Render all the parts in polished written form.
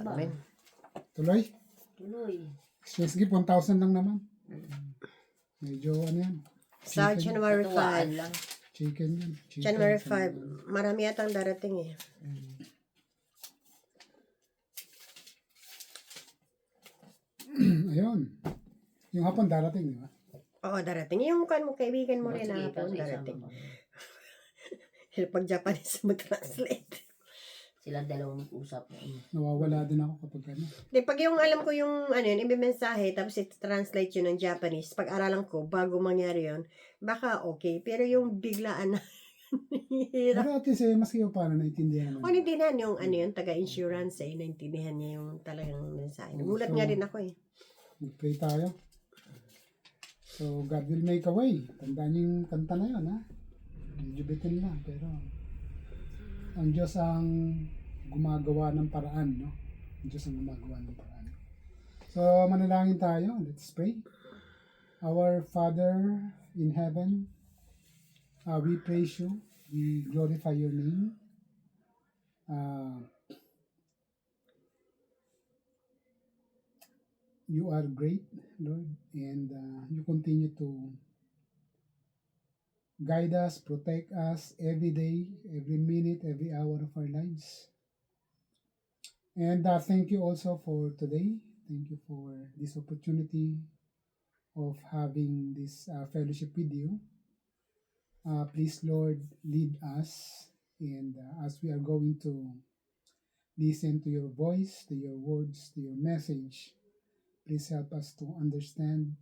ba? Amen. Tuloy? Tuloy. Exchange gift, 1,000 lang naman. Mm. Medyo ano yan. Sa Chicken. January Tuwaan 5. lang. Chicken yan. Chicken January sa 5. Marami yatang darating eh. Mm. Ayun. Yung hapon darating, di ba? Oo, darating. Yung kaibigan mo rin Sige, na ikaw hapon, sa isama darating. mo. Pag Japanese mag-translate. Sila dalawang mag-usap. Nawawala din ako kapag ano. Di, pag yung alam ko yung ano yun, ibimensahe, tapos i-translate yun ng Japanese, pag-aralan ko, bago mangyari yun, baka okay. Pero yung biglaan na, hirap. Pero at least maski yung paano naintindihan O, naman. naintindihan yung ano yun, taga-insurance eh, naintindihan niya yung talagang mensahe. Nagulat nga din ako eh. Mag-pray tayo. So, God will make a way. Tandaan niyo yung kanta na yun, ha? Medyo bitin lang, pero ang Diyos ang gumagawa ng paraan, no? Ang Diyos ang gumagawa ng paraan. So, manalangin tayo. Let's pray. Our Father in heaven, we praise you. We glorify your name. You are great, Lord, and you continue to guide us, protect us every day, every minute, every hour of our lives. And thank you also for today. Thank you for this opportunity of having this fellowship with you. Please, Lord, lead us, and as we are going to listen to your voice, to your words, to your message, please help us to understand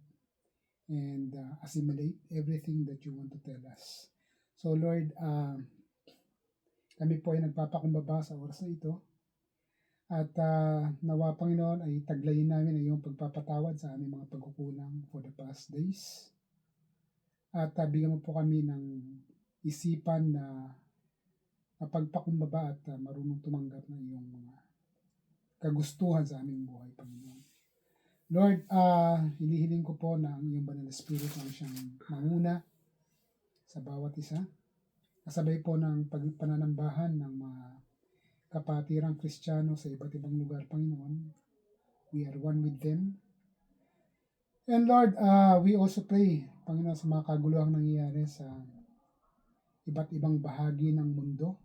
and assimilate everything that you want to tell us. So Lord, kami po ay nagpapakumbaba sa oras na ito. At nawa Panginoon ay taglayin namin ang iyong pagpapatawad sa aming mga pagkukulang for the past days. At bigyan mo po kami ng isipan na mapagpakumbaba at marunong tumanggap ng iyong mga kagustuhan sa aming buhay, Panginoon. Lord, hinihiling ko po na ang iyong banal na Espiritu ang siyang manguna sa bawat isa. Kasabay po ng pagpananambahan ng mga kapatirang Kristiyano sa iba't ibang lugar, Panginoon. We are one with them. And Lord, we also pray, Panginoon, sa mga kaguluhang nangyayari sa iba't ibang bahagi ng mundo.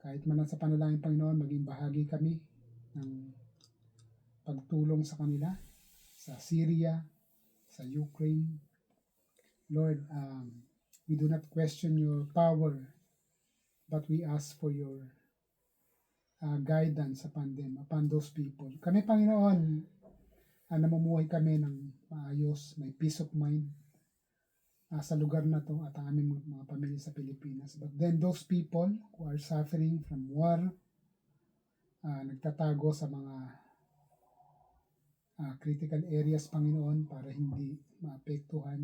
Kahit man sa panalangin, Panginoon, maging bahagi kami ng pagtulong sa kanila, sa Syria, sa Ukraine. Lord, we do not question your power, but we ask for your guidance upon them, upon those people. Kami, Panginoon, namumuhay kami ng maayos, may peace of mind sa lugar na to at ang aming mga pamilya sa Pilipinas. But then those people who are suffering from war, nagtatago sa mga critical areas, Panginoon, para hindi maapektuhan.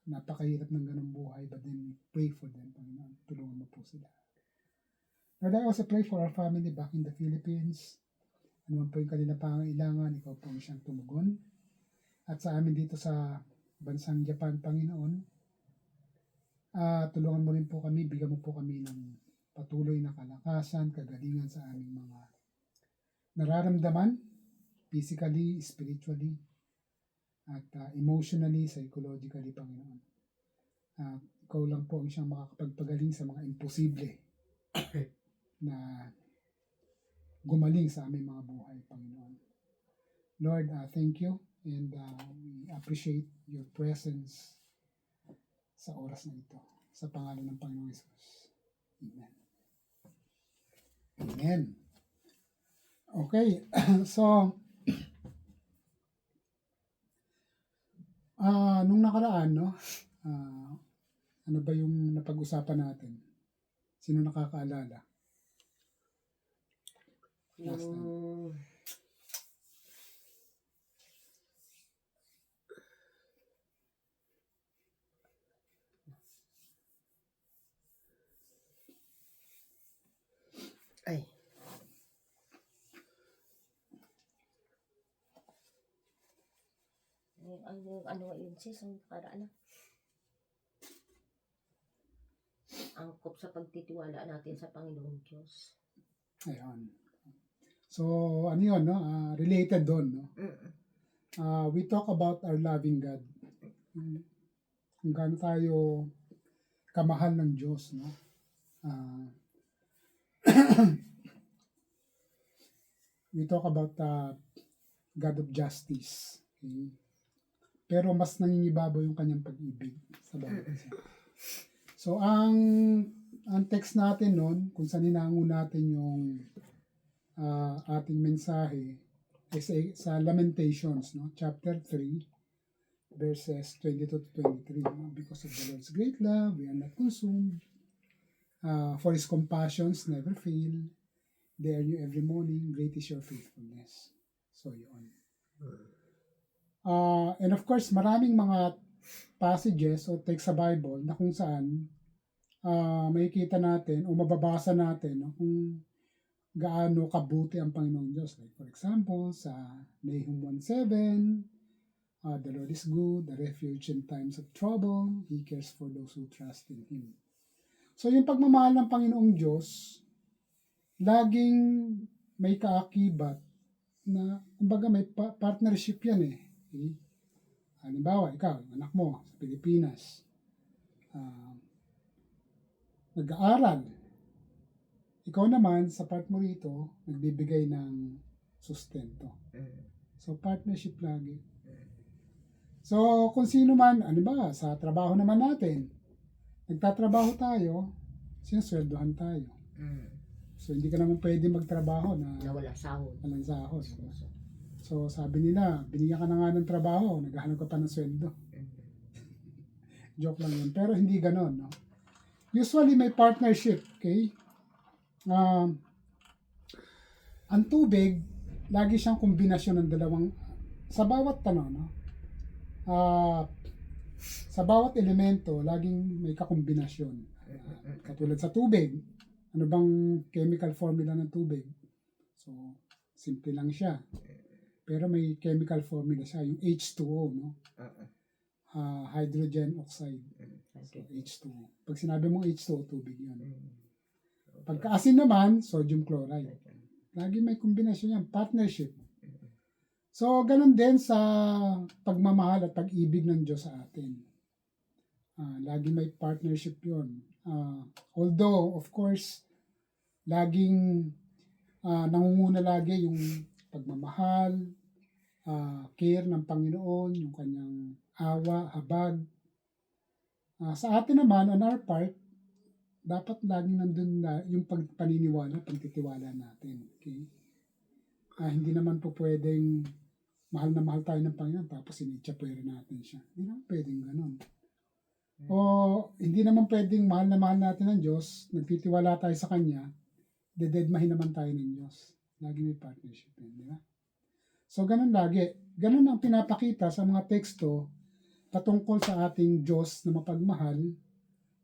Napakahirap ng ganong buhay, but then we pray for them, Panginoon. Tulungan mo po sila. Lord, I also pray for our family back in the Philippines. Ano man po yung kanilang pangailangan, ikaw po siyang tumugon. At sa amin dito sa bansang Japan, Panginoon, tulungan mo rin po kami, bigyan mo po kami ng patuloy na kalakasan, kagalingan sa aming mga nararamdaman, physically, spiritually, at emotionally, psychologically, Panginoon. Ikaw lang po ang siyang makakapagpagaling sa mga imposible na gumaling sa aming mga buhay, Panginoon. Lord, thank you, and we appreciate your presence sa oras na ito. Sa pangalan ng Panginoong Jesus. Amen. Amen. Okay, so, nung nakaraan, no, ano ba yung napag-usapan natin? Sino nakakaalala? Last time. Yung... Ay, ano yun sis, ang karaan na. Angkop sa pagtitiwala natin sa Panginoon Diyos. Ayan. So, ano yun, no? Related doon, no? Mm. We talk about our loving God. Kung gaano tayo kamahal ng Diyos, no? Ah, we talk about God of justice. Okay? Pero mas nangingibabaw yung kanyang pag-ibig sa bawat isa. So, ang text natin nun, kung saan hinango natin yung ating mensahe, is sa Lamentations, no? Chapter 3, verses 22 to 23. No? Because of the Lord's great love, we are not consumed. For His compassions never fail. They are new every morning. Great is your faithfulness. So, yun. And of course, maraming mga passages o text sa Bible na kung saan makikita natin o mababasa natin, no, kung gaano kabuti ang Panginoong Diyos. Like for example, sa Nahum 1:7, the Lord is good, the refuge in times of trouble. He cares for those who trust in Him. So yung pagmamahal ng Panginoong Diyos, laging may kaakibat na, kumbaga may partnership yan eh. Okay? Halimbawa, ikaw, yung anak mo sa Pilipinas, nag-aaral. Ikaw naman, sa part mo rito, nagbibigay ng sustento. So, partnership lagi. So, kung sino man, ano ba, sa trabaho naman natin, nagtatrabaho tayo, sinasweldohan tayo. So, hindi ka naman pwede magtrabaho na wala sahod. walang sahod. So, sabi nila, binigyan ka na nga ng trabaho, naghahanap ka pa ng sweldo. Joke lang yun. Pero hindi ganon, no? Usually, may partnership, okay? Ang tubig, lagi siyang kombinasyon ng dalawang, sa bawat no? Sa bawat elemento, laging may kakombinasyon. Katulad sa tubig, ano bang chemical formula ng tubig? So, simple lang siya. Pero may chemical formula siya, yung H2O, no? Hydrogen oxide. So, H2O. Pag sinabi mong H2O, tubig yun. Pagka-asin naman, sodium chloride. Lagi may kombinasyon yan, partnership. So, ganun din sa pagmamahal at pag-ibig ng Diyos sa atin. Lagi may partnership yun. Although, of course, laging nangunguna lagi yung pagmamahal, care ng Panginoon, yung kanyang awa, habag. Sa atin naman, on our part, dapat laging nandun na yung paniniwala, pagtitiwala natin. Okay? Hindi naman po pwedeng mahal na mahal tayo ng Panginoon tapos sinitsapwera natin siya. Hindi naman pwedeng ganun. O hindi naman pwedeng mahal na mahal natin ng Diyos, nagtitiwala tayo sa Kanya, dededmahin naman tayo ng Diyos. Lagi may partnership yun, di ba? So ganun lagi. Ganun ang pinapakita sa mga teksto patungkol sa ating Diyos na mapagmahal,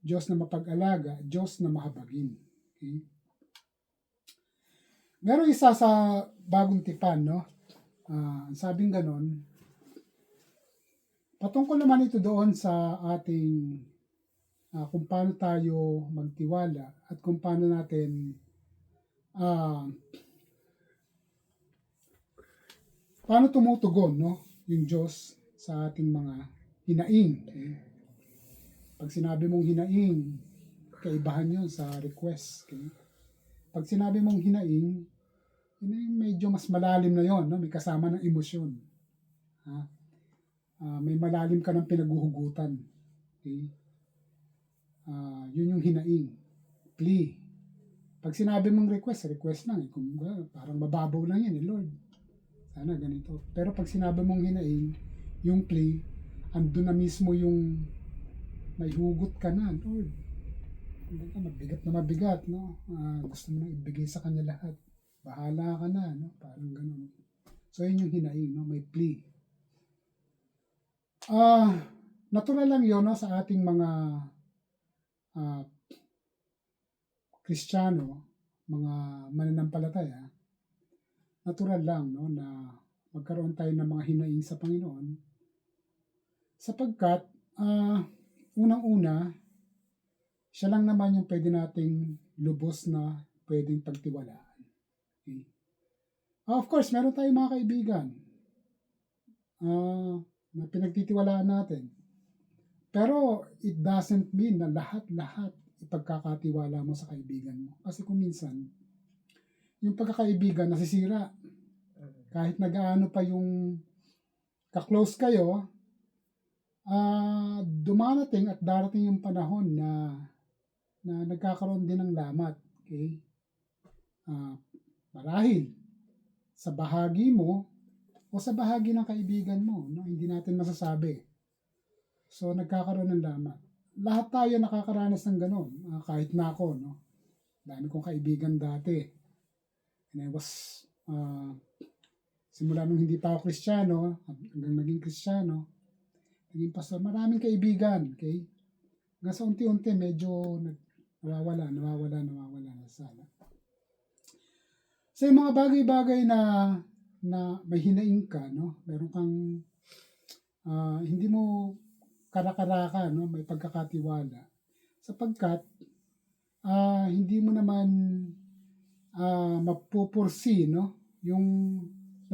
Diyos na mapag-alaga, Diyos na mahabagin. Okay? Meron isa sa bagong tipan, no? Sabing ganon, patungkol naman ito doon sa ating kung paano tayo magtiwala at kung paano natin paano tumutugon, no? Yung Diyos sa ating mga hinaing. Okay? Pag sinabi mong hinaing, kaibahan yun sa request. Okay? Pag sinabi mong hinaing, medyo mas malalim na yon, no? May kasama ng emosyon. May malalim ka ng pinaguhugutan. Okay? Yun yung hinaing. Plea. Pag sinabi mong request lang. Kung, parang mababaw lang yan, Lord. Sana ganito. Pero pag sinabi mong hinaing, yung plea, andun na mismo yung may hugot ka na, Lord. Mabigat na mabigat, no? Gusto mo nang ibigay sa kanya lahat. Bahala ka na, no? Parang ganun. So, yun yung hinaing, no? May plea. Natural lang yun, no? Sa ating mga Kristiyano, mga mananampalataya, natural lang, no? Na magkaroon tayo ng mga hinaing sa Panginoon. Sapagkat, unang-una, siya lang naman yung pwede nating lubos na pwedeng pagtiwalaan. Okay? Of course, meron tayong mga kaibigan na pinagtitiwalaan natin. Pero it doesn't mean na lahat-lahat ipagkakatiwala mo sa kaibigan mo. Kasi kung minsan, yung pagkakaibigan nasisira. Kahit nag-aano pa yung ka-close kayo, dumarating at darating yung panahon na nagkakaroon din ng lamat. Okay? Marahil sa bahagi mo o sa bahagi ng kaibigan mo, no? Hindi natin masasabi. So, nagkakaroon ng lamat. Lahat tayo nakakaranas ng ganon. Kahit na ako, no? Dami kong kaibigan dati. And I was, simula nung hindi pa ako Kristiyano, hanggang naging Kristiyano, naging pastor, maraming kaibigan, okay? Hanggang sa unti-unti, medyo nawawala na sana. So, yung mga bagay-bagay na may hinaing ka, no? Meron kang, hindi mo karakaraka, no? May pagkakatiwala. Sapagkat, hindi mo naman mapupursi, no? Yung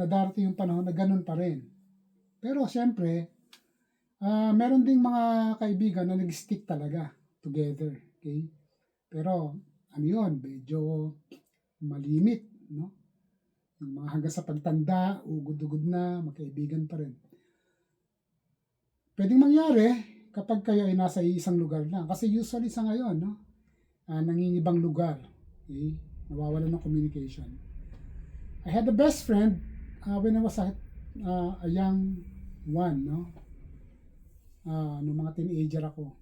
nadarating yung panahon na ganun pa rin. Pero siyempre, meron ding mga kaibigan na nag-stick talaga together. Okay? Pero, ano yun, medyo malimit, no? Yung mga hanggang sa pagtanda, ugod-ugod na, magkaibigan pa rin. Pwedeng mangyari kapag kayo ay nasa isang lugar lang. Kasi usually sa ngayon, no? Nangingibang lugar. Okay? Nawawalan ng communication. I had a best friend when I was a young one, no? Nung mga teenager ako.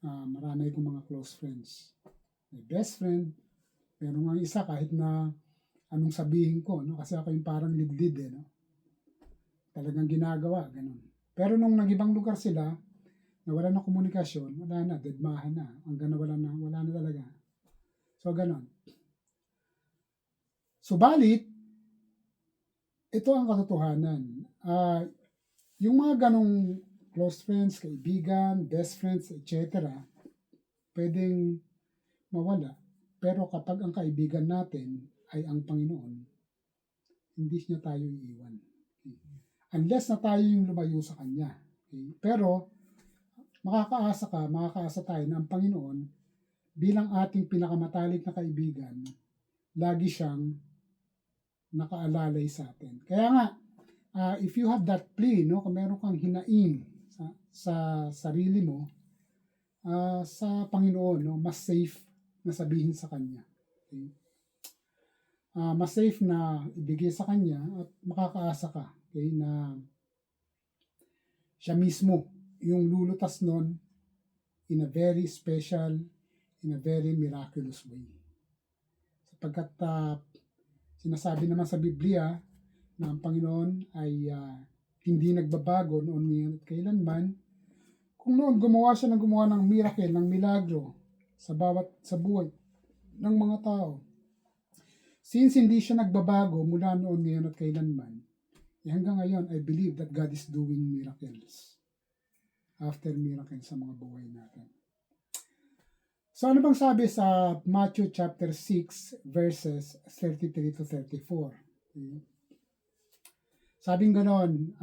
Marami akong mga close friends. My best friend, pero nga isa kahit na anong sabihin ko, no? Kasi ako yung parang lead, no? Talagang ginagawa, ganun. Pero nung nag-ibang lugar sila, nawala ng komunikasyon, wala na, deadmahan na, hanggang wala na talaga. So, ganun. Subalit, ito ang katotohanan. Yung mga ganong close friends, kaibigan, best friends, etc., pwedeng mawala. Pero kapag ang kaibigan natin ay ang Panginoon, hindi niya tayo iiwan. Okay? Unless na tayo yung lumayo sa Kanya. Okay? Pero, makakaasa tayo na ang Panginoon, bilang ating pinakamatalik na kaibigan, lagi siyang nakaalalay sa atin. Kaya nga, if you have that plea, no, kung meron kang hinaing sa sarili mo, sa Panginoon, no, mas safe na sabihin sa Kanya. Okay? Mas safe na ibigay sa Kanya at makakaasa ka, okay, na siya mismo yung lulutas nun in a very special, in a very miraculous way. Sapagkat sinasabi naman sa Biblia na ang Panginoon ay hindi nagbabago noon, ngayon at kailanman. Kung noon gumawa siya ng miracle, ng milagro sa buhay ng mga tao, since hindi siya nagbabago mula noon, ngayon at kailanman, hanggang ngayon, I believe that God is doing miracles after miracles sa mga buhay natin. So ano bang sabi sa Matthew chapter 6 verses 33 to 34? Okay. Sabing ganon,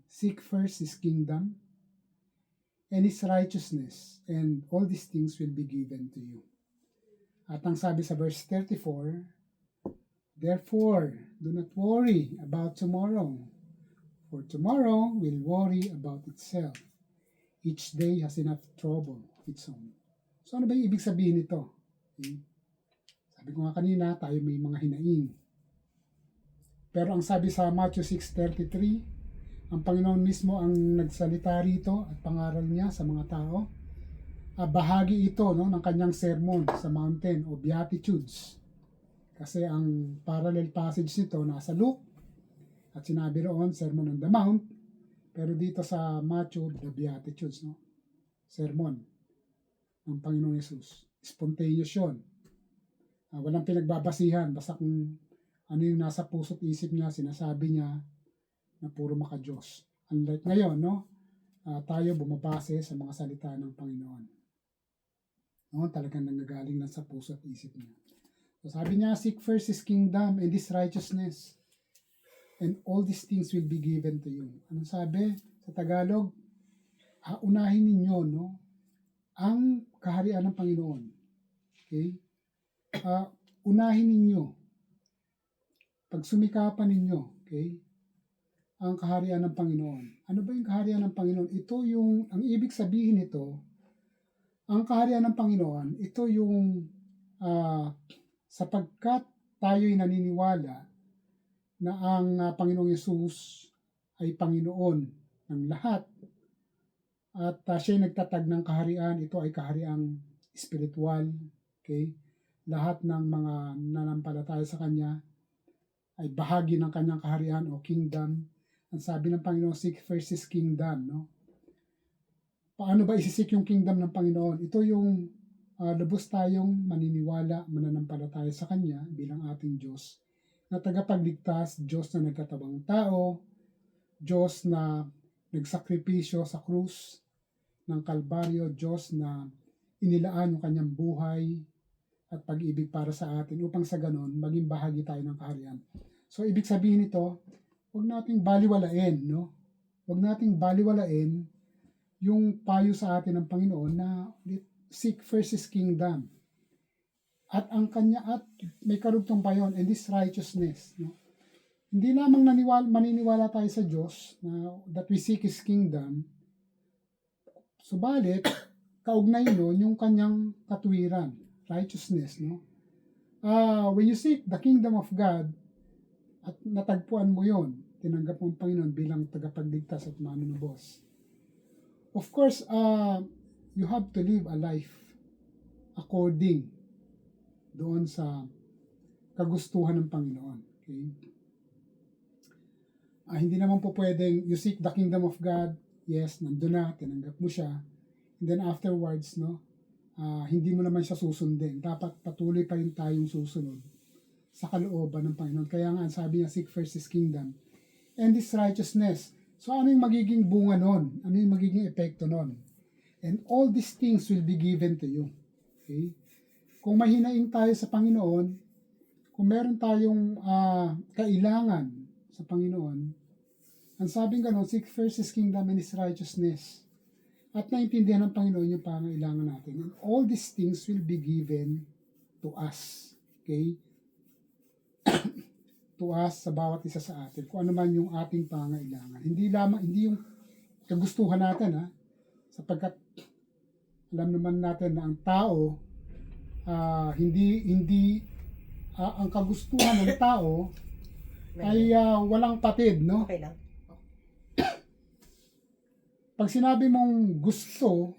seek first His kingdom and His righteousness, and all these things will be given to you. At ang sabi sa verse 34, therefore, do not worry about tomorrow, for tomorrow will worry about itself. Each day has enough trouble of its own. So ano ba yung ibig sabihin nito? Okay. Sabi ko nga kanina, tayo may mga hinaing. Pero ang sabi sa Matthew 6:33, ang Panginoon mismo ang nagsalita rito at pangaral niya sa mga tao. Bahagi ito, no, ng kanyang sermon sa mountain o Beatitudes. Kasi ang parallel passage nito nasa Luke at sinabi roon, Sermon on the Mount. Pero dito sa Matthew, the Beatitudes, no? Sermon ng Panginoong Yesus. Spontaneous yun. Walang pinagbabasihan. Basta kung ano yung nasa puso't isip niya, sinasabi niya na puro maka-Diyos. Unlike ngayon, no? Tayo bumabase sa mga salita ng Panginoon. No? Talagang nanggagaling lang sa puso't isip niya. So sabi niya, seek first His kingdom and His righteousness, and all these things will be given to you. Anong sabi sa Tagalog? Unahin ninyo, no, ang kaharian ng Panginoon. Okay? Unahin ninyo, pagsumikapan ninyo, okay, ang kaharian ng Panginoon. Ano ba yung kaharian ng Panginoon? Ito yung, ang ibig sabihin nito, ang kaharian ng Panginoon, ito yung sapagkat tayo'y naniniwala na ang Panginoong Yesus ay Panginoon ng lahat at siya'y nagtatag ng kaharian, ito ay kahariang spiritual, okay? Lahat ng mga nanampalataya sa Kanya ay bahagi ng Kanyang kaharian o kingdom. Ang sabi ng Panginoon, seek first His kingdom, no? Paano ba isisik yung kingdom ng Panginoon? Ito yung lubos tayong maniniwala, mananampalataya sa Kanya bilang ating Diyos, na tagapagligtas, Diyos na nagkatawang tao, Diyos na nagsakripisyo sa krus ng Kalbaryo, Diyos na inilaan yung Kanyang buhay at pag-ibig para sa atin upang sa ganon maging bahagi tayo ng kaharian. So, ibig sabihin nito, huwag nating baliwalain, no? Huwag nating baliwalain yung payo sa atin ng Panginoon na seek first His kingdom. At ang Kanya, at may karugtong pa yun, and this righteousness, no? Hindi lamang maniniwala tayo sa Diyos na that we seek His kingdom, subalit, kaugnay nun yung Kanyang katuwiran, righteousness, no? When you seek the kingdom of God, at natagpuan mo yon, tinanggap mo ang Panginoon bilang tagapagligtas at manunubos. Of course, you have to live a life according doon sa kagustuhan ng Panginoon. Okay? Hindi naman po pwedeng you seek the kingdom of God, yes, nandun na, tinanggap mo siya, and then afterwards, no, hindi mo naman siya susundin. Dapat patuloy pa rin tayong susunod sa kalooban ng Panginoon. Kaya nga, sabi niya, seek first His kingdom and His righteousness. So, ano yung magiging bunga nun? Ano yung magiging epekto nun? And all these things will be given to you. Okay? Kung mahinaing tayo sa Panginoon, kung meron tayong kailangan sa Panginoon, ang sabing gano'n, seek first His kingdom and His righteousness. At naintindihan ng Panginoon yung pangailangan natin. And all these things will be given to us. Okay? To us, sa bawat isa sa atin, kung ano man yung ating pangailangan. Hindi yung kagustuhan natin, sapagkat alam naman natin na ang tao, ang kagustuhan ng tao ay walang patid, no? Okay lang. Pag sinabi mong gusto,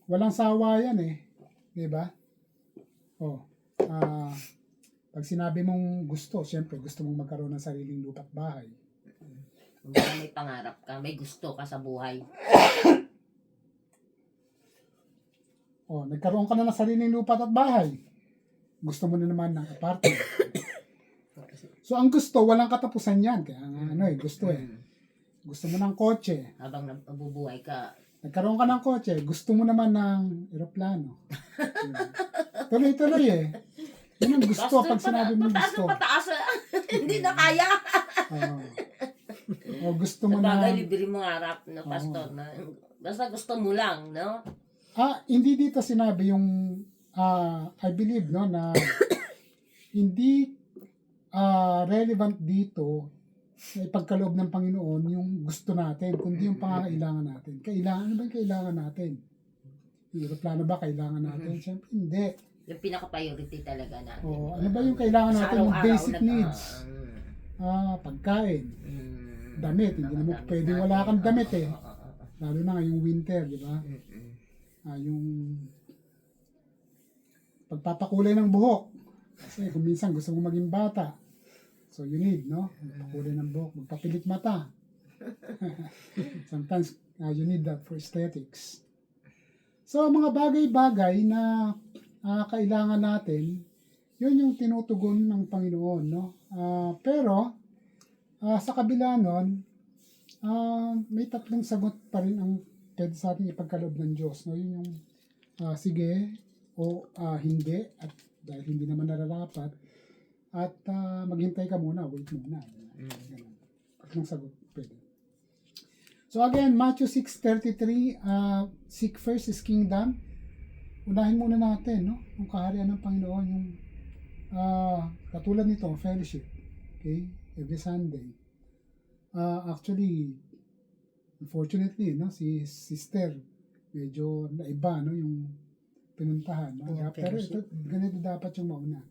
walang sawa yan di ba? Pag sinabi mong gusto, siyempre gusto mong magkaroon ng sariling lupa at bahay. Kung may pangarap ka, may gusto ka sa buhay. Nagkaroon ka na ng sariling lupa at bahay. Gusto mo na naman ng apartment. So, ang gusto, walang katapusan yan. Kaya gusto Gusto mo ng kotse. Habang nabubuhay ka. Nagkaroon ka ng kotse, gusto mo naman ng eroplano. Tuloy-tuloy Yun ang gusto pag sinabi mo gusto. Pataas hindi na kaya. Gusto mo na. Sabagay, libre mo harap na pastor. Na, basta gusto mo lang, no? Hindi dito sinabi yung, I believe, no, na hindi relevant dito na ipagkaloob ng Panginoon yung gusto natin, kundi yung pangangailangan natin. Ano ba yung kailangan natin? Yung aeroplano ba kailangan natin? Siyempre, hindi. Yung pinaka-priority talaga natin. Ano ba yung kailangan natin? Yung basic needs. Pagkain. Damit. Hindi naman pwedeng wala kang damit Lalo na ngayong winter, di ba? Yung pagpapakulay ng buhok. Kasi kung minsan gusto mo maging bata. So you need, no? Magpakulay ng buhok. Magpapilik mata. Sometimes you need that for aesthetics. So mga bagay-bagay na kailangan natin, yun yung tinutugon ng Panginoon, no? Pero sa kabila nun, may tatlong sagot pa rin ang pwede sa ating ipagkaloob ng Diyos, no? Yun yung sige, o hindi, at dahil hindi naman nararapat, at maghintay ka muna, wait muna. Ganun. Anong sagot? Pwede. So again, Matthew 6:33, seek first His kingdom. Unahin muna natin, no? Yung kaharian ng Panginoon, yung katulad nito, fellowship. Okay? Every Sunday. Actually, unfortunately, no, si sister, medyo naiba, no, yung pinuntahan. No? Yeah, Pero fellowship. ganito dapat yung mauna.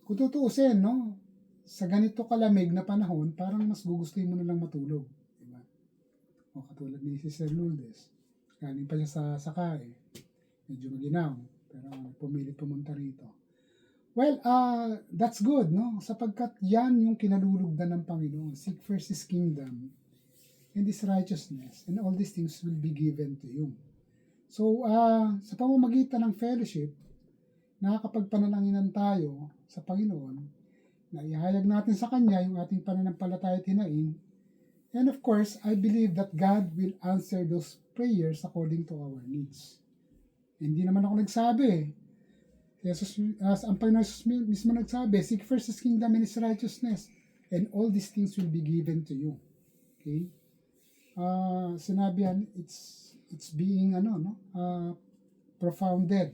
Kung tutuusin, no, sa ganito kalamig na panahon, parang mas gugustuhin mo na lang matulog. Diba? O katulad ni Sister Lourdes. Galing pa siya sa Sakay. Medyo maginaw. Pero pumilit pumunta rito. Well, that's good, no? Sapagkat yan yung kinalulugdan ng Panginoon. Seek first His kingdom and His righteousness, and all these things will be given to you. So, sa pamamagitan ng fellowship, nakakapagpanalanginan tayo sa Panginoon, na ihayag natin sa Kanya yung ating pananampalataya at hinaing. And of course, I believe that God will answer those prayers according to our needs. Hindi naman ako nagsabi. Jesus, ang Panginoon Jesus mismo nagsabi, seek first His kingdom and His righteousness, and all these things will be given to you. Okay? Sinabi yan, it's being profounded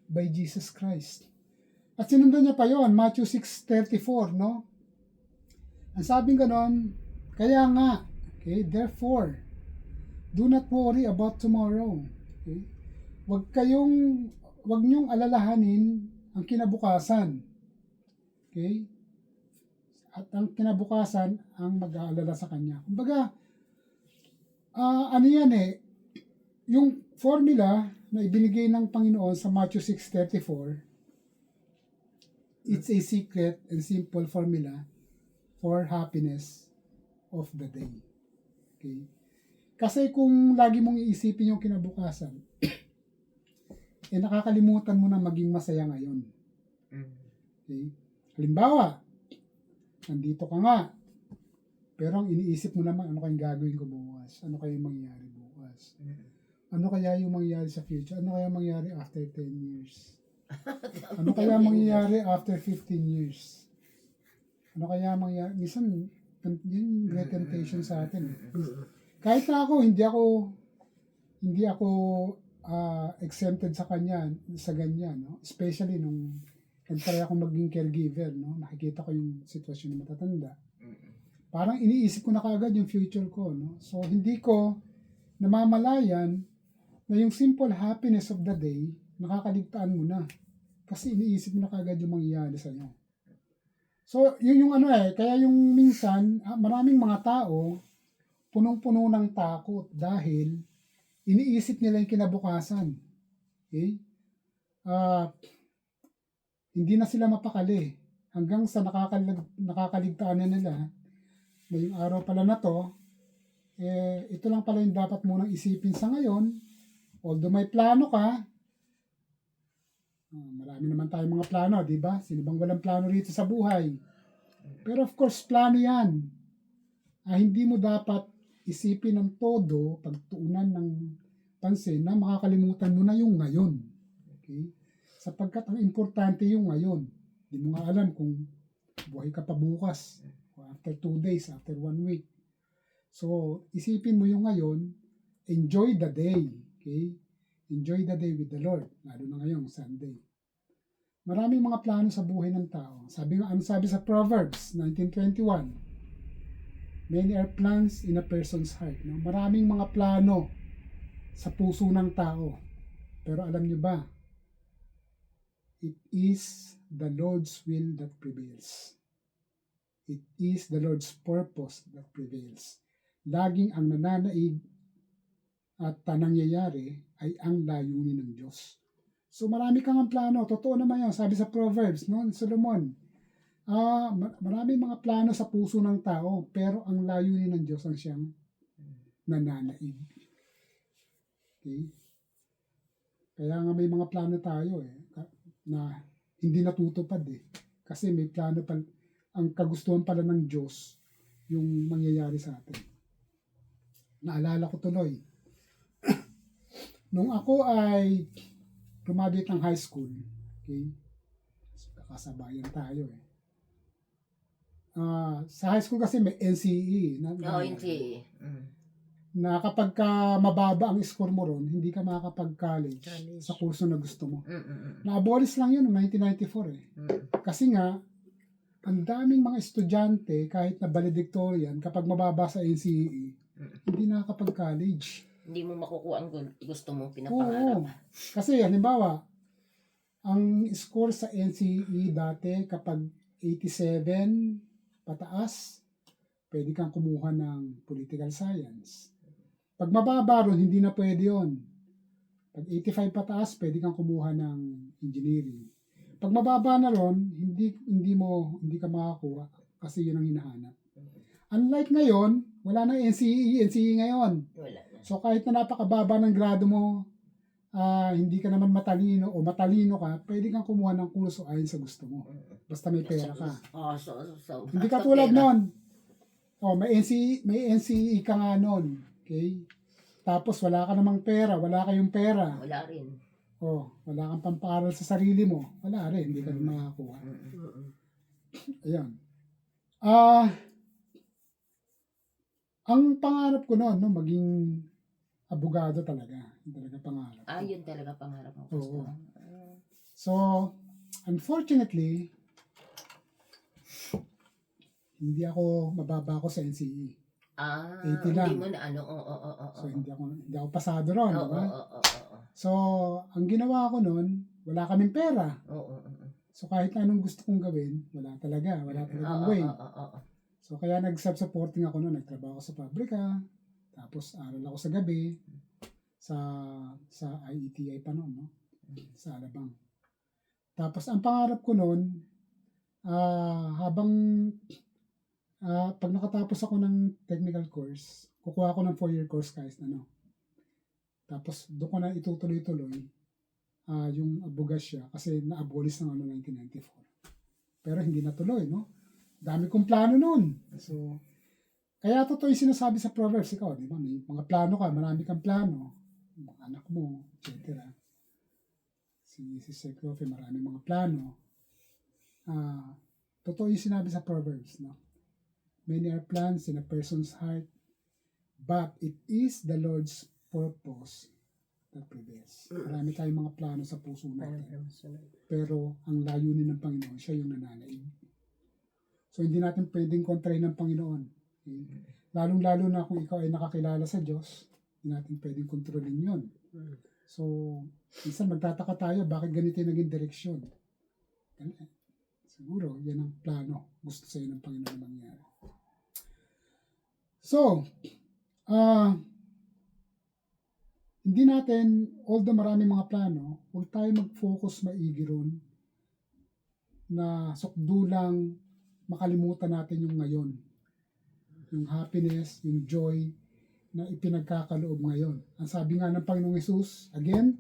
by Jesus Christ. At sinundan niya pa yon, Matthew 6:34, no? Ang sabing ganon, kaya nga, okay, therefore, do not worry about tomorrow. Okay? Wag niyong alalahanin ang kinabukasan. Okay? At ang kinabukasan ang mag-aalala sa kanya. Kumbaga, yung formula na ibinigay ng Panginoon sa Matthew 6:34, it's a secret and simple formula for happiness of the day. Okay? Kasi kung lagi mong iisipin yung kinabukasan, nakakalimutan mo na maging masaya ngayon. Okay? Halimbawa, nandito ka nga, pero ang iniisip mo naman, ano kayang gagawin ko bukas? Ano kayang mangyayari bukas? Ano kaya yung mangyayari sa future? Ano kaya mangyayari after 10 years? Ano kaya mangyayari after 15 years? Ano kaya mangyayari? Minsan, yun great temptation sa atin. Kahit na ako, hindi ako exempted sa kanya, sa ganyan. No? Especially nung nag-try ako maging caregiver. No? Nakikita ko yung sitwasyon ng matatanda. Parang iniisip ko na kaagad yung future ko. No? So, hindi ko namamalayan na yung simple happiness of the day, nakakaligtaan mo na. Kasi iniisip mo na kagad yung mangyayari sa'yo. So, yun yung kaya yung minsan, maraming mga tao, punong-puno ng takot dahil iniisip nila yung kinabukasan. Okay? Hindi na sila mapakali hanggang sa nakakaligtaan na nila na yung araw pala na to, ito lang pala yung dapat munang isipin sa ngayon. Although may plano ka, marami naman tayong mga plano, di ba? Sino bang walang plano rito sa buhay? Pero of course, plano yan. Hindi mo dapat isipin ng todo, pagtuunan ng pansin na makakalimutan mo na yung ngayon. Okay? Sapagkat ang importante yung ngayon. Di mo nga alam kung buhay ka pa bukas, after 2 days, after 1 week. So, isipin mo yung ngayon, enjoy the day. Okay? Enjoy the day with the Lord, lalo na ngayong Sunday. Maraming mga plano sa buhay ng tao. Sabi sa Proverbs 19:21, many are plans in a person's heart. No? Maraming mga plano sa puso ng tao. Pero alam niyo ba, it is the Lord's will that prevails. It is the Lord's purpose that prevails. Laging ang nananaig at nangyayari ay ang layunin ng Diyos. So marami kang ang plano. Totoo naman yan. Sabi sa Proverbs, no? Solomon, marami mga plano sa puso ng tao, pero ang layunin ng Diyos ang siyang nananaig. Okay? Kaya nga may mga plano tayo na hindi natutupad Kasi may plano pa, ang kagustuhan pala ng Diyos yung mangyayari sa atin. Naalala ko tuloy. Nung ako ay graduate ng high school, okay? Kakasabayan tayo eh. Sa high school kasi may NCE Oo, hindi. na kapag ka mababa ang score mo ron, hindi ka makakapag-college College. sa kurso na gusto mo. Mm. Na-abolish lang yun noong 1994 eh. Kasi nga, ang daming mga estudyante, kahit na valedictorian, kapag mababa sa NCEE, hindi nakakapag-college. Hindi mo makukuha ang gusto mo Oo. pinapangarap. Kasi, halimbawa, ang score sa NCEE dati, kapag 87 pataas, pwede kang kumuha ng political science. Pag mababa ron, hindi na pwede yun. Pag 85 pataas, pwede kang kumuha ng engineering. Pag mababa na ron, hindi ka makakuha kasi yun ang hinahanap. Unlike ngayon, wala na NCE ngayon. Wala na. So kahit na napakababa ng grado mo, hindi ka naman matalino o matalino ka, pwede kang kumuha ng kurso ayon sa gusto mo. Basta may pera ka. So. Hindi ka basta tulad pera. nun. May NCE ka nga nun. Okay? Tapos wala ka namang pera, wala kayong pera. Wala rin. Wala kang pamparal sa sarili mo. Wala rin, hindi ka rin makakuha. Ayan. Ang pangarap ko noon, no, maging abogado talaga. Yun talaga pangarap ko. Yun talaga pangarap mo. Oo. Pastor. So, unfortunately, hindi ako mababa ako sa NCE. 80 lang. Hindi mo na ano. Oo. So, hindi ako pasado ron, di ba? Oo. So, ang ginawa ko noon, wala kaming pera. Oo. So, kahit anong gusto kong gawin, wala talagang way. Oo. So, kaya nag-self-supporting ako noon. Nagtrabaho ako sa pabrika, tapos aral ako sa gabi, sa IETI pa noon, no? Sa Alabang. Tapos, ang pangarap ko noon, pag nakatapos ako ng technical course, kukuha ako ng 4-year course kahit ano. Tapos, doon ko na itutuloy-tuloy yung abogasya kasi na-abolish ng 1994. Pero hindi natuloy, no? Dami kong plano noon. So, kaya totoo yung sinasabi sa Proverbs, ikaw, di ba? May mga plano ka, marami kang plano. Mga anak mo, etc. Si Sir Clofe, marami mga plano. Totoo yung sinabi sa Proverbs, no? Many are plans in a person's heart, but it is the Lord's purpose that prevails. Marami tayong mga plano sa puso natin. Pero ang layunin ng Panginoon, siya yung nananaig. So hindi natin pwedeng kontrahin ng Panginoon. Okay? Lalong-lalo na kung ikaw ay nakakilala sa Diyos, hindi natin pwedeng kontrolin yun. So, minsan magtataka tayo, bakit ganito yung naging direksyon? Siguro, yan ang plano. Gusto sa'yo ng Panginoon na mangyari. So, hindi natin, although marami mga plano, huwag tayo mag-focus maigi ron na sukdulang makalimutan natin yung ngayon. Yung happiness, yung joy na ipinagkakaloob ngayon. Ang sabi nga ng Panginoong Hesus, again,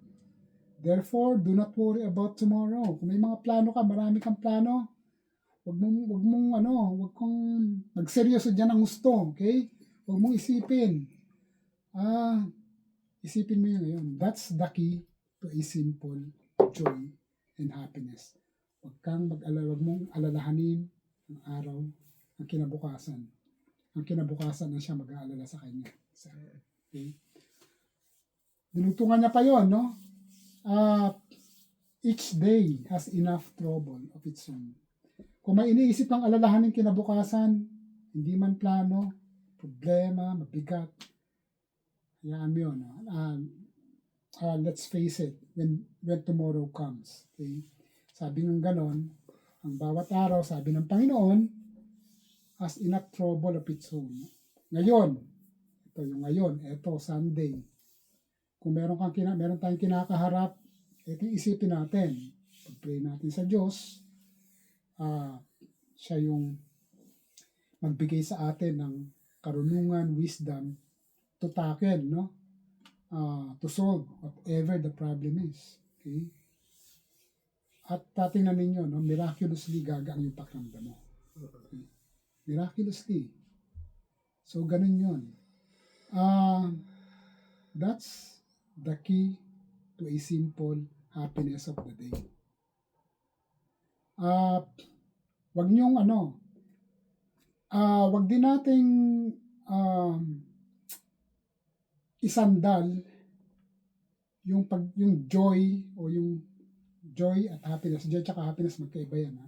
therefore, do not worry about tomorrow. Kung may mga plano ka, marami kang plano, wag kang magseryoso dyan ang gusto, okay? Wag mong isipin. Isipin mo yun ngayon. That's the key to a simple joy and happiness. Wag mong alalahanin ang araw, ang kinabukasan. Ang kinabukasan na siya mag-aalala sa kanya. Okay? Dinugtungan niya pa yun, no? Each day has enough trouble of its own. Kung may iniisip ng alalahanin kinabukasan, hindi man plano, problema, mabigat, hayaan mo yun. Let's face it, when tomorrow comes. Okay? Sabi ng ganon, ang bawat araw, sabi ng Panginoon, has enough trouble of its own. Ngayon, ito Sunday. Kung meron tayong kinakaharap, ito yung isipin natin. Pag-pray natin sa Diyos, siya yung magbigay sa atin ng karunungan, wisdom, to tackle, no? To solve whatever the problem is. Okay? At tatingnan ninyo, no? Miraculously gagaan yung pakiramdam mo. Okay? Miraculously. So, ganun yun. That's the key to a simple happiness of the day. Wag niyong wag din nating isandal yung joy o yung joy at happiness. Joy at happiness magkaiba yan.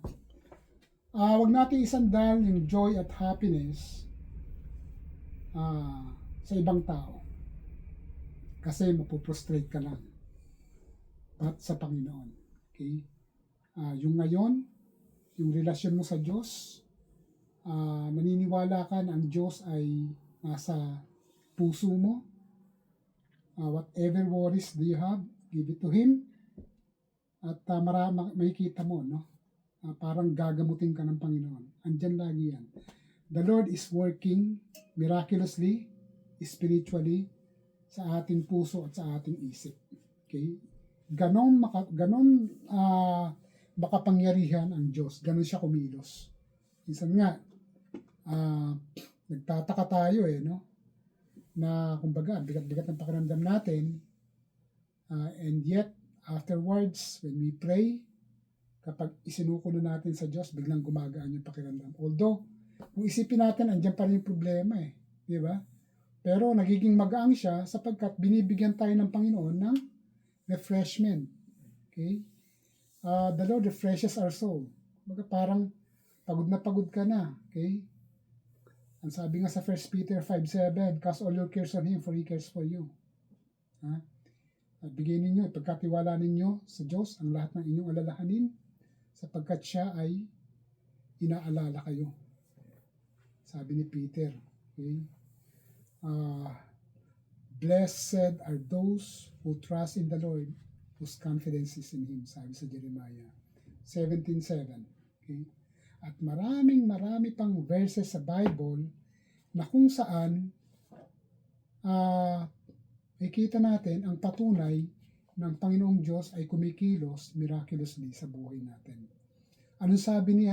Wag nating isandal yung joy at happiness sa ibang tao. Kasi mapuprostrate ka lang. At sa Panginoon. Okay? Yung ngayon, yung relasyon mo sa Diyos, naniniwala ka na ang Diyos ay nasa puso mo. Whatever worries do you have, give it to Him. At makikita mo, no? Parang gagamutin ka ng Panginoon. Andyan lagi yan. The Lord is working miraculously, spiritually, sa ating puso at sa ating isip. Okay? Ganon makapangyarihan ang Diyos. Ganon siya kumilos. Minsan nga, nagtataka tayo no? Na kumbaga, bigat-bigat ng pakiramdam natin. And yet, afterwards, when we pray, kapag isinuko na natin sa Diyos, biglang gumagaan yung pakiramdam. Although, kung isipin natin, andyan pa rin yung problema Di ba? Pero nagiging magaang siya sapagkat binibigyan tayo ng Panginoon ng refreshment. Okay? The Lord refreshes our soul. Parang pagod ka na. Okay? Ang sabi nga sa 1 Peter 5:7, cast all your cares on Him for He cares for you. At bigyan ninyo, pagkatiwala ninyo sa Diyos ang lahat ng inyong alalahanin sapagkat siya ay inaalala kayo. Sabi ni Peter. Okay? Blessed are those who trust in the Lord, whose confidence is in Him, sabi sa Jeremiah 17:7. Okay? At marami pang verses sa Bible na kung saan makikita natin ang patunay ng Panginoong Diyos ay kumikilos miraculously sa buhay natin. Ano sabi ni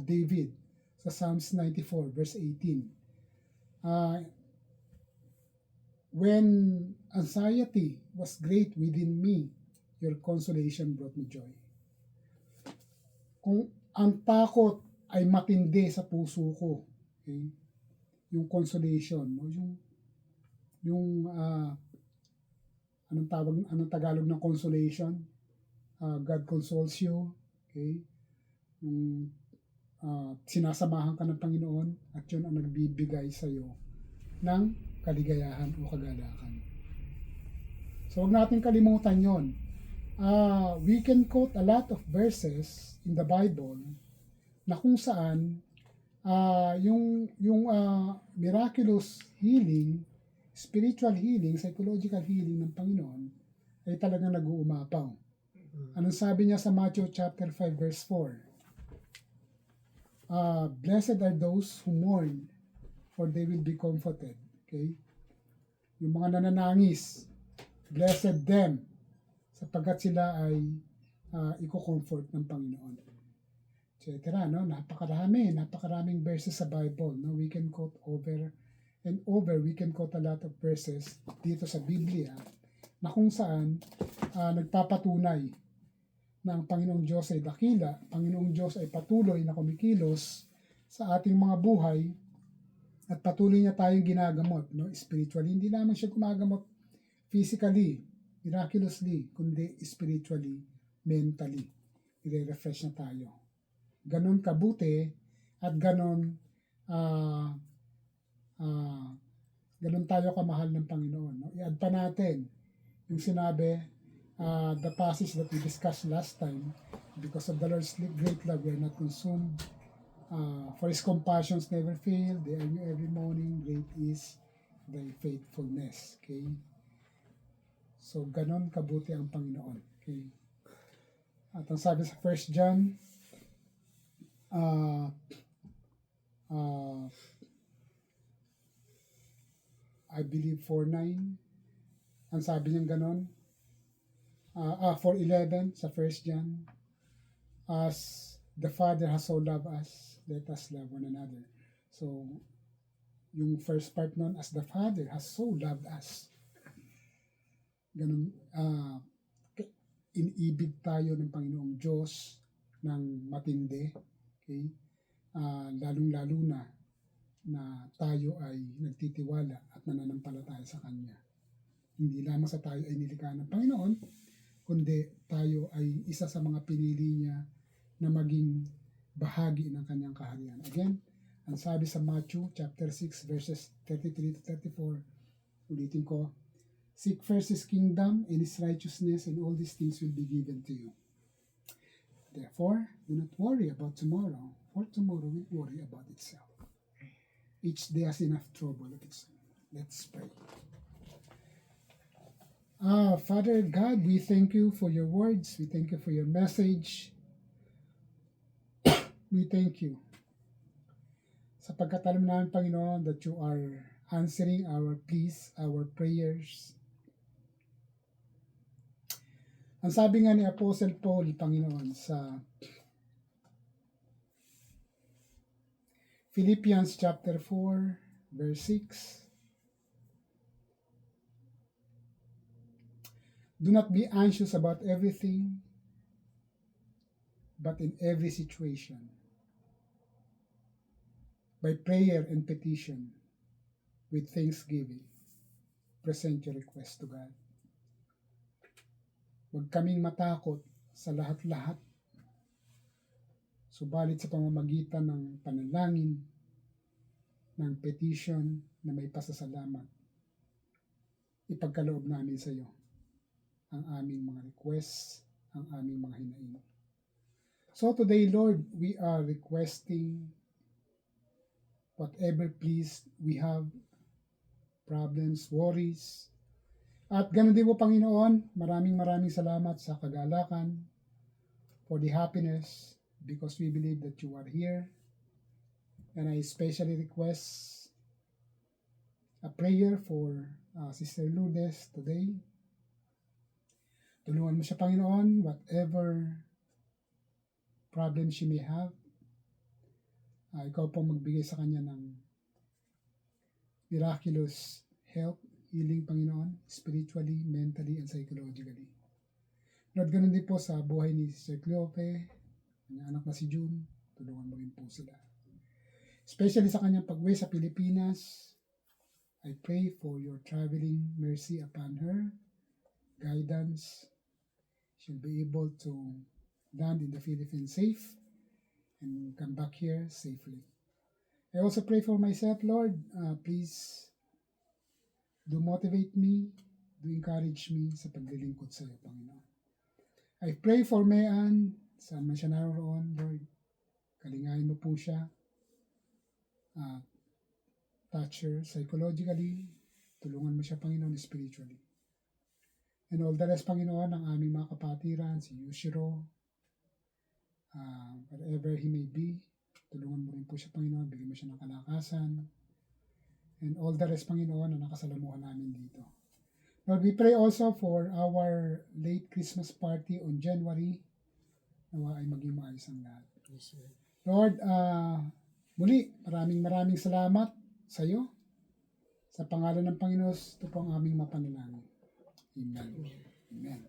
David sa Psalms 94 verse 18? When anxiety was great within me, your consolation brought me joy. Kung ang takot ay matindi sa puso ko, okay? Yung consolation, no? Anong Tagalog ng consolation? God consoles you, okay? Yung sinasamahan ka ng Panginoon at yun ang nagbibigay sa iyo ng kaligayahan o kagalakan. So, huwag natin kalimutan yon. We can quote a lot of verses in the Bible na kung saan yung miraculous healing, spiritual healing, psychological healing ng Panginoon ay talagang nag-uumapaw. Anong sabi niya sa Matthew chapter 5 verse 4? Blessed are those who mourn, for they will be comforted. Okay? Yung mga nananangis, blessed them, sapagkat sila ay i-comfort ng Panginoon. Etc. No? Napakaraming verses sa Bible. No? We can quote over and over, we can quote a lot of verses dito sa Biblia na kung saan nagpapatunay na ang Panginoong Diyos ay dakila, Panginoong Diyos ay patuloy na kumikilos sa ating mga buhay at patuloy niya tayong ginagamot, no? Spiritually. Hindi lamang siya gumagamot physically, miraculously, kundi spiritually, mentally. I-refresh na tayo. Ganon kabuti at ganon tayo kamahal ng Panginoon. No? I-add pa natin yung sinabi, the passage that we discussed last time, because of the Lord's great love, we are not consumed. For His compassions never fail, they are new every morning, great is thy faithfulness. Okay? So, ganon kabuti ang Panginoon. Okay? At ang sabi sa 1 John, I believe 4:9, ang sabi niyang ganon, 4:11 sa 1 John, as the Father has so loved us, let us love one another. So, yung first part nun, as the Father has so loved us. Ganun. inibig tayo ng Panginoong Diyos ng matindi. Okay? Lalong-lalo na tayo ay nagtitiwala at nananampalataya sa Kanya. Hindi lamang sa tayo ay nilikha ng Panginoon, kundi tayo ay isa sa mga pinili niya na maging bahagi ng Kanyang kaharian. Again, ang sabi sa Matthew chapter 6 verses 33 to 34, ulitin ko, seek first His kingdom and His righteousness, and all these things will be given to you. Therefore, do not worry about tomorrow, for tomorrow will worry about itself. Each day has enough trouble of its own. Let's pray. Father God, we thank you for your words. We thank you for your message. We thank you sapagkat alam namin, Panginoon, that you are answering our pleas, our prayers. Ang sabi nga ni Apostle Paul, Panginoon, sa Philippians chapter 4, verse 6, do not be anxious about everything, but in every situation, by prayer and petition, with thanksgiving, present your request to God. Huwag kaming matakot sa lahat-lahat, subalit sa pamamagitan ng panalangin, ng petition na may pasasalamat, ipagkaloob namin sa iyo ang aming mga requests, ang aming mga hinaing. So today, Lord, we are requesting whatever please we have, problems, worries. At ganun din po, Panginoon, maraming salamat sa kagalakan, for the happiness, because we believe that you are here. And I especially request a prayer for Sister Lourdes today. Tulungan mo siya, Panginoon, whatever problem she may have. Ikaw po magbigay sa kanya ng miraculous help, healing, Panginoon, spiritually, mentally, and psychologically. Lord, ganun din po sa buhay ni Sister Cleope, kanyang anak na si June, tulungan mo rin po sila. Especially sa kanyang pag-uwi sa Pilipinas, I pray for your traveling mercy upon her, guidance. She'll be able to land in the Philippines safe and come back here safely. I also pray for myself, Lord. Please do motivate me, do encourage me sa paglilingkod sa iyo, Panginoon. I pray for Mayan, saan man siya naroon, Lord. Kalingayin mo po siya. Touch her psychologically. Tulungan mo siya, Panginoon, spiritually. And all the rest, Panginoon, ng aming mga kapatiran, si Yushiro, wherever he may be, tulungan mo rin po siya, Panginoon, bigyan mo siya ng kalakasan, and all the rest, Panginoon, na nakasalamuhan namin dito. Lord, we pray also for our late Christmas party on January, nawa ay maging maayos ang lahat. Yes, Lord. Lord, muli, maraming salamat sa iyo. Sa pangalan ng Panginoon, ito po ang aming mapanalangin. Amen. Amen.